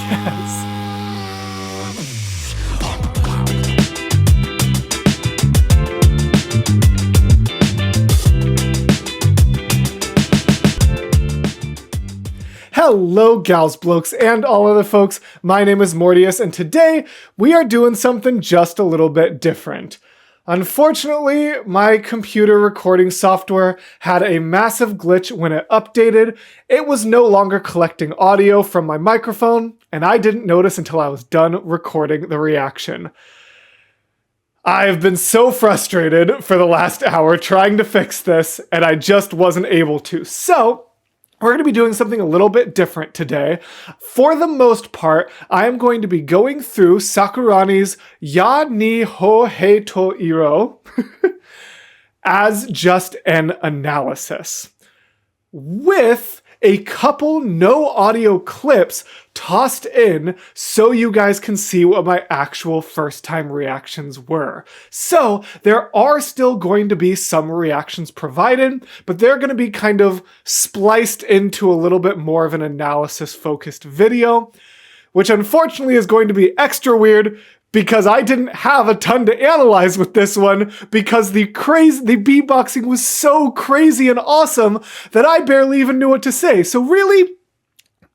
Yes. Hello, gals, blokes, and all other folks. My name is Mortius, and today we are doing something just a little bit different. Unfortunately, my computer recording software had a massive glitch when it updated. It was no longer collecting audio from my microphone, and I didn't notice until I was done recording the reaction. I've been so frustrated for the last hour trying to fix this, and I just wasn't able to. So, we're going to be doing something a little bit different today. For the most part, I am going to be going through SARUKANI's Ya ni ho hei to iro as just an analysis, with a couple no audio clips tossed in so you guys can see what my actual first time reactions were. So there are still going to be some reactions provided, but they're going to be kind of spliced into a little bit more of an analysis focused video, which unfortunately is going to be extra weird because I didn't have a ton to analyze with this one because the beatboxing was so crazy and awesome that I barely even knew what to say. So really,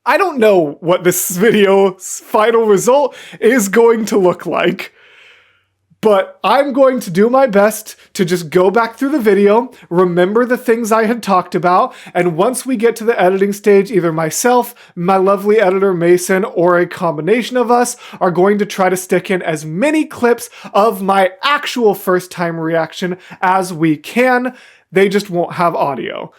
I don't know what this video's final result is going to look like. But I'm going to do my best to just go back through the video, remember the things I had talked about, and once we get to the editing stage, either myself, my lovely editor Mason, or a combination of us are going to try to stick in as many clips of my actual first time reaction as we can. They just won't have audio.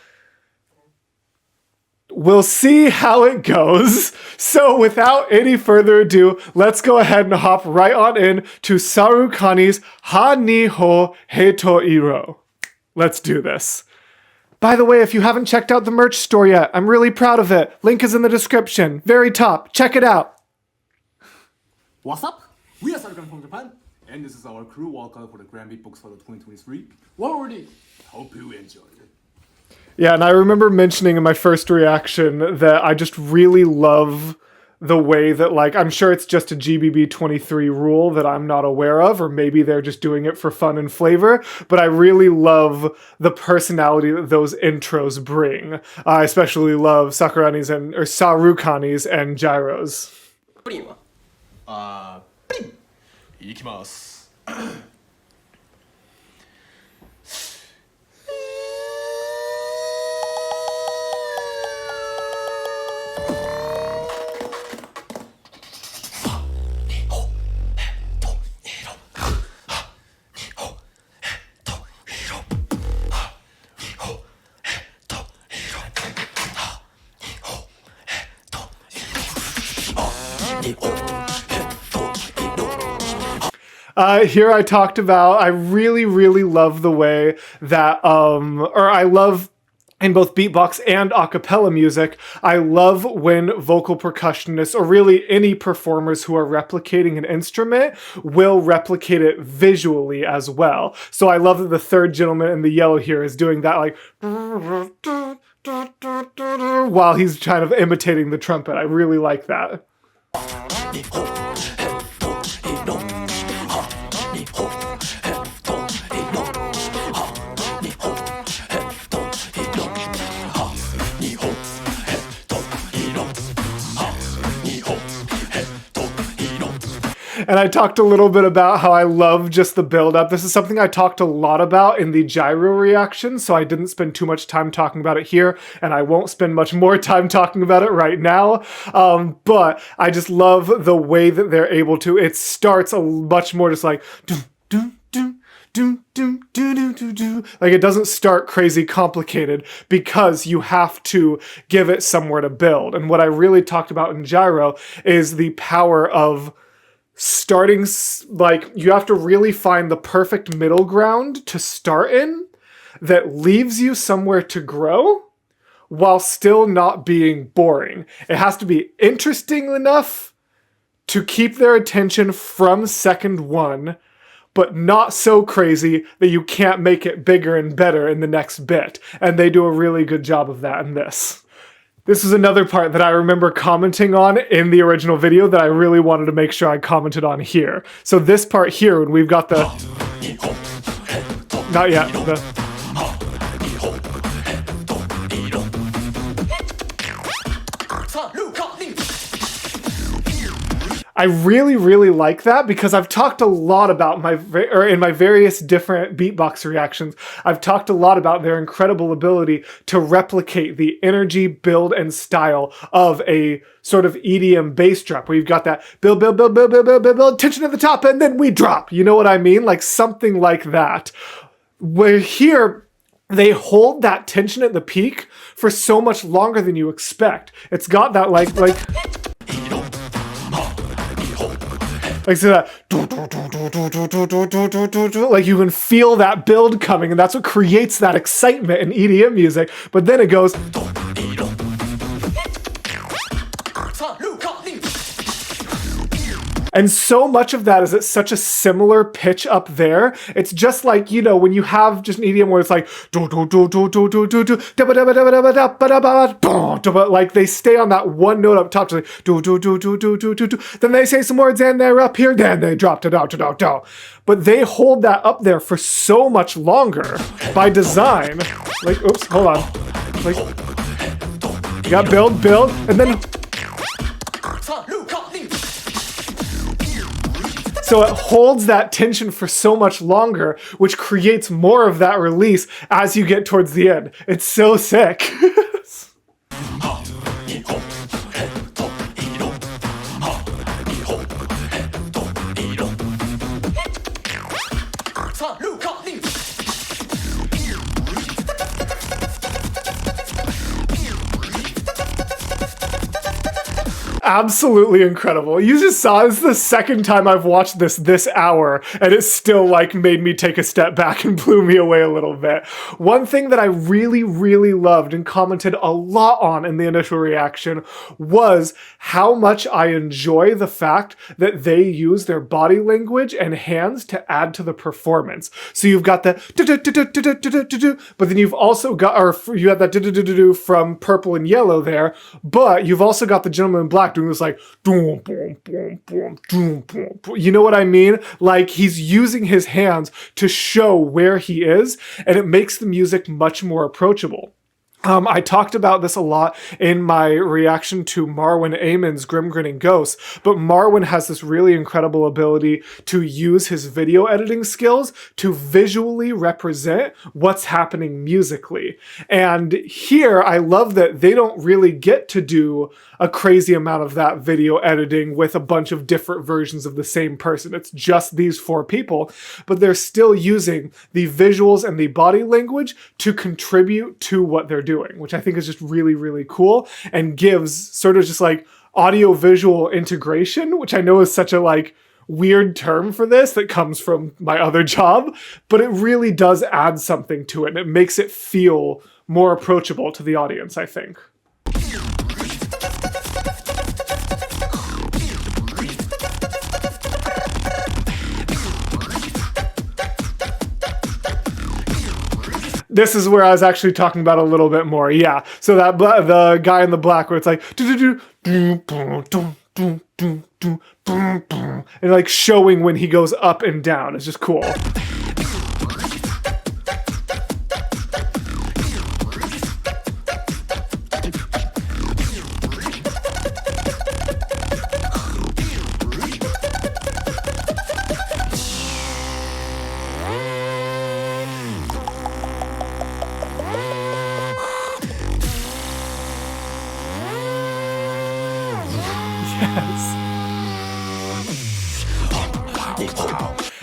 We'll see how it goes. So without any further ado, let's go ahead and hop right on in to SARUKANI's Ha ni ho hei to iro. Let's do this. By the way, if you haven't checked out the merch store yet, I'm really proud of it. Link is in the description, very top. Check it out. What's up? We are SARUKANI from Japan, and this is our crew walkout for the Grand Beatbox for the 2023. Well, already. Hope you enjoyed it. Yeah, and I remember mentioning in my first reaction that I just really love the way that, like, I'm sure it's just a GBB 23 rule that I'm not aware of, or maybe they're just doing it for fun and flavor, but I really love the personality that those intros bring. I especially love SARUKANI's and Gyro's. いきます。Here I talked about, I really, really love the way that, I love in both beatbox and a cappella music, I love when vocal percussionists, or really any performers who are replicating an instrument, will replicate it visually as well. So I love that the third gentleman in the yellow here is doing that, like, while he's kind of imitating the trumpet. I really like that. And I talked a little bit about how I love just the build-up. This is something I talked a lot about in the gyro reaction, so I didn't spend too much time talking about it here, and I won't spend much more time talking about it right now. But I just love the way that they're able to. It starts a much more just like doom, doom, doom, doom, doom, doom, doom, doom, doom. Like, it doesn't start crazy complicated because you have to give it somewhere to build. And what I really talked about in gyro is the power of starting, like, you have to really find the perfect middle ground to start in that leaves you somewhere to grow while still not being boring. It has to be interesting enough to keep their attention from second one, but not so crazy that you can't make it bigger and better in the next bit. And they do a really good job of that in this. This was another part that I remember commenting on in the original video that I really wanted to make sure I commented on here. So this part here, when we've got the... Not yet. I really, really like that because I've talked a lot about in my various different beatbox reactions, I've talked a lot about their incredible ability to replicate the energy, build, and style of a sort of EDM bass drop where you've got that build, build, build, build, build, build, build, build, tension at the top, and then we drop. You know what I mean? Like something like that. Where here, they hold that tension at the peak for so much longer than you expect. It's got that like so that, like you can feel that build coming, and that's what creates that excitement in EDM music. But then it goes, and so much of that is at such a similar pitch up there. It's just like, you know, when you have just an EDM where it's like, like they stay on that one note up top, just like, then they say some words and they're up here, then they drop to down. But they hold that up there for so much longer by design. Like, oops, hold on. Like, you got build, and then... So it holds that tension for so much longer, which creates more of that release as you get towards the end. It's so sick. Absolutely incredible. You just saw, this is the second time I've watched this hour, and it still like made me take a step back and blew me away a little bit. One thing that I really, really loved and commented a lot on in the initial reaction was how much I enjoy the fact that they use their body language and hands to add to the performance. So you've got the but then you've also got, or you have that from Purple and Yellow there, but you've also got the Gentleman in Black doing this like, you know what I mean? Like he's using his hands to show where he is, and it makes the music much more approachable. I talked about this a lot in my reaction to Marwin Amon's Grim Grinning Ghosts, but Marwin has this really incredible ability to use his video editing skills to visually represent what's happening musically. And here, I love that they don't really get to do a crazy amount of that video editing with a bunch of different versions of the same person. It's just these four people, but they're still using the visuals and the body language to contribute to what they're doing, which I think is just really, really cool and gives sort of just like audio-visual integration, which I know is such a like weird term for this that comes from my other job, but it really does add something to it, and it makes it feel more approachable to the audience, I think. This is where I was actually talking about a little bit more, yeah. So that the guy in the black where it's like and like showing when he goes up and down is just cool.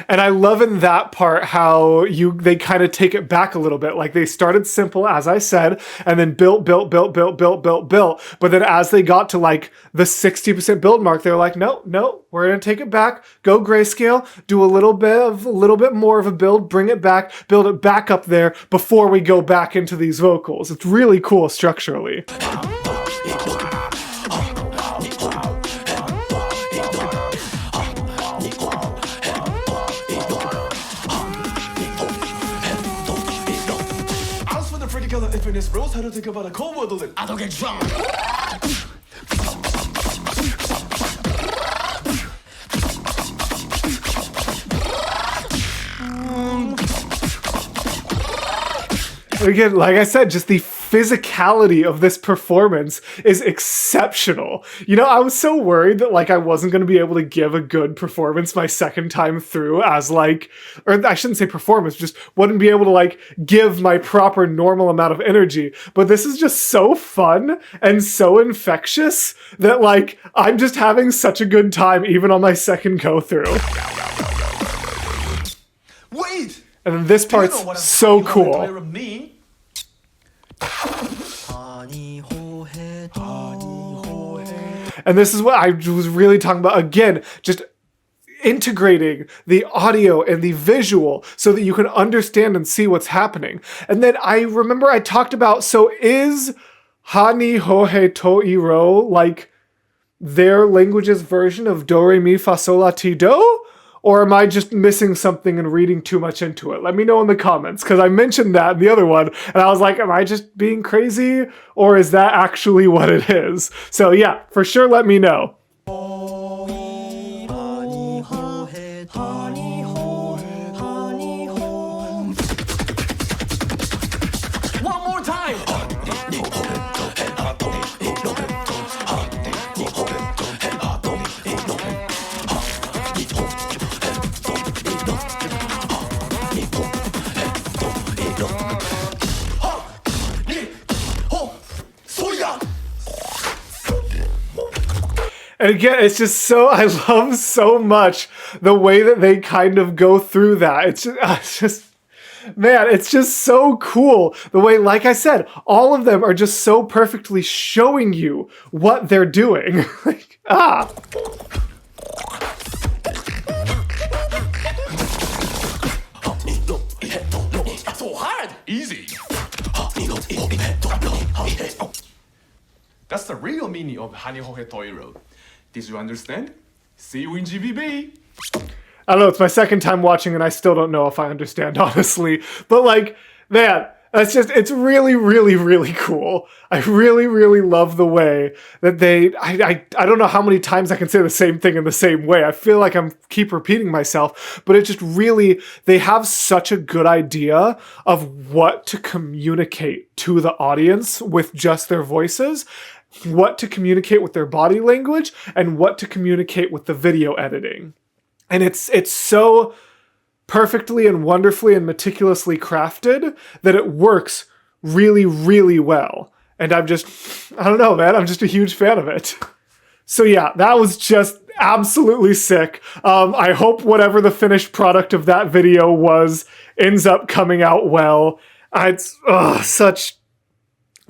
And I love in that part how they kind of take it back a little bit. Like they started simple, as I said, and then built. But then as they got to like the 60% build mark, they were like, no, we're gonna take it back, go grayscale, do a little bit more of a build, bring it back, build it back up there before we go back into these vocals. It's really cool structurally. happiness, bros. I don't think about a cold world. I don't get drunk. Again, like I said, just the physicality of this performance is exceptional. You know, I was so worried that like I wasn't going to be able to give a good performance my second time through as like, or I shouldn't say performance, just wouldn't be able to like give my proper normal amount of energy. But this is just so fun and so infectious that like I'm just having such a good time even on my second go through. Wait! And then this part's so cool. And this is what I was really talking about. Again, just integrating the audio and the visual so that you can understand and see what's happening. And then I remember I talked about, so is Hani Hohe Toiro like their language's version of Do Re Mi Fa Sol La Ti Do? Or am I just missing something and reading too much into it? Let me know in the comments, because I mentioned that in the other one, and I was like, am I just being crazy? Or is that actually what it is? So yeah, for sure let me know. One more time! And again, it's just so, I love so much the way that they kind of go through that. It's just, man, it's just so cool. The way, like I said, all of them are just so perfectly showing you what they're doing. Like, So hard! Easy! That's the real meaning of Hani Hohe Toiro. Did you understand? See you in GBB! I don't know, it's my second time watching and I still don't know if I understand, honestly. But like, man, that's just, it's really, really, really cool. I really, really love the way that I don't know how many times I can say the same thing in the same way. I feel like I'm keep repeating myself, but it just really, they have such a good idea of what to communicate to the audience with just their voices, what to communicate with their body language, and what to communicate with the video editing. And it's so perfectly and wonderfully and meticulously crafted that it works really, really well. And I don't know, man, I'm just a huge fan of it. So yeah, that was just absolutely sick. I hope whatever the finished product of that video was ends up coming out well.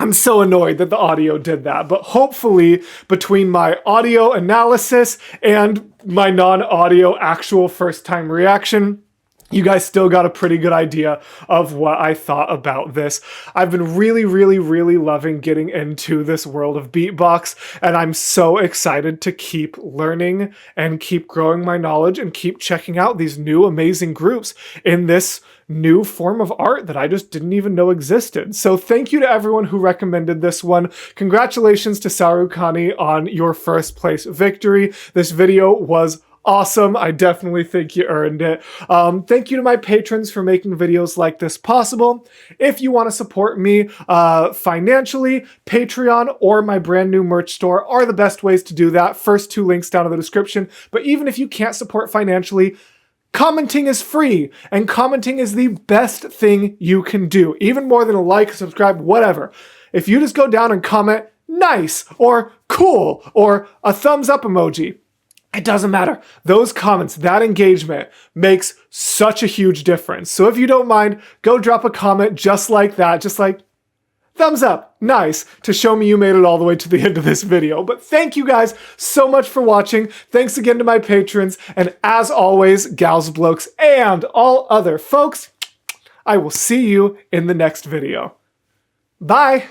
I'm so annoyed that the audio did that, but hopefully between my audio analysis and my non-audio actual first-time reaction, you guys still got a pretty good idea of what I thought about this. I've been really, really, really loving getting into this world of beatbox, and I'm so excited to keep learning and keep growing my knowledge and keep checking out these new amazing groups in this new form of art that I just didn't even know existed. So thank you to everyone who recommended this one. Congratulations to SARUKANI on your first place victory. This video was awesome. I definitely think you earned it. Thank you to my patrons for making videos like this possible. If you want to support me financially, Patreon or my brand new merch store are the best ways to do that. First two links down in the description. But even if you can't support financially, commenting is free, and commenting is the best thing you can do. Even more than a like, subscribe, whatever. If you just go down and comment nice or cool or a thumbs up emoji, it doesn't matter. Those comments, that engagement makes such a huge difference. So if you don't mind, go drop a comment just like that, just like thumbs up, nice, to show me you made it all the way to the end of this video. But thank you guys so much for watching. Thanks again to my patrons. And as always, gals, blokes, and all other folks, I will see you in the next video. Bye.